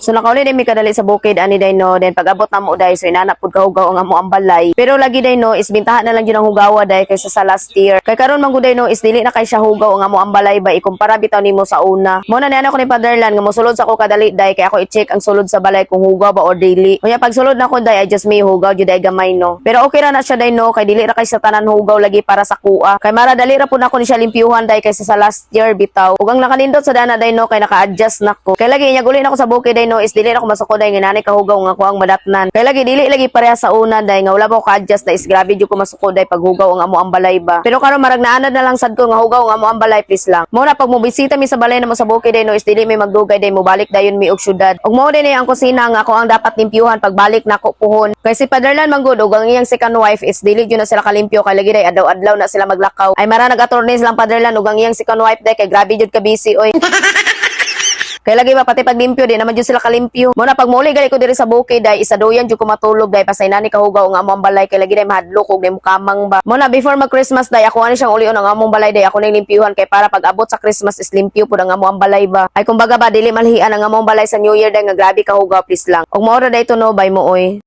So nakauli din mi kadali sa bukid ani day no, then pag abot na mo day so inanap pud ka hugaw ang amo ang balay. Pero lagi day no is bintahan na lang gyud ang hugawa day kaysa sa last year. Kay karon man gud day no is dili na kay siya hugaw ang amo ang balay ba ikumpara bitaw nimo sa una. Mo na niana ko ni Fatherland nga mosulod sa ko kadali day kay ako i-check ang sulod sa balay kung hugaw ba or dili. Kunya pag sulod na ko day I just may hugaw jud day gamay no. Pero okay ra na siya day no kay dili ra kay sa tanan hugaw lagi para sa kuha. Kay mara dali ra pud ako ni siya limpyuhan day kaysa sa last year bitaw. Ug ang nakanindot sa dana day no kay naka-adjust nako. Kay lagi niya guli na ako sa bukid day no is dili na ako masuko day nginani ka hugaw nga ko ang madatnan. Kay lagi dili lagi pareha sa una day nga wala pa ko ka-adjust na is grabe jud ko masuko day pag hugaw ang amo ang balay ba. Pero karon marag naanad na lang sad ko nga hugaw ang amo ang balay please lang. Mo na pag mo bisita mi sa balay na mo sa bukid day no is dili may magdugay day mo balik dayon mi og syudad. Ug mao din ang kusina nga ako ang dapat limpyuhan pag balik nako puhon. Kay si Fatherland man gud ug ang iyang second wife is dili jud na sila kalimpyo kay lagi day adlaw-adlaw na sila maglakaw. Ay mara nag-attorney silang Fatherland ug ang iyang second wife day kay grabe jud ka busy oy. Kaya lagi ba pati paglimpyo di naman jud sila kalimpyo. Mo na pag muli gali ko diri sa bukid day isa doyan jud ko matulog day pasay nani ka hugaw nga amo ang balay kay lagi day mahadlok ug day mukamang ba. Mo na before mag Christmas day ako ani siyang ulion ang among balay day ako ning limpyuhan kay para pag abot sa Christmas is limpyo pud ang amo ang balay ba. Ay kumbaga ba dili malhian ang among balay sa New Year day nga grabe ka hugaw please lang. Ug mao ra day to no bay mo oy.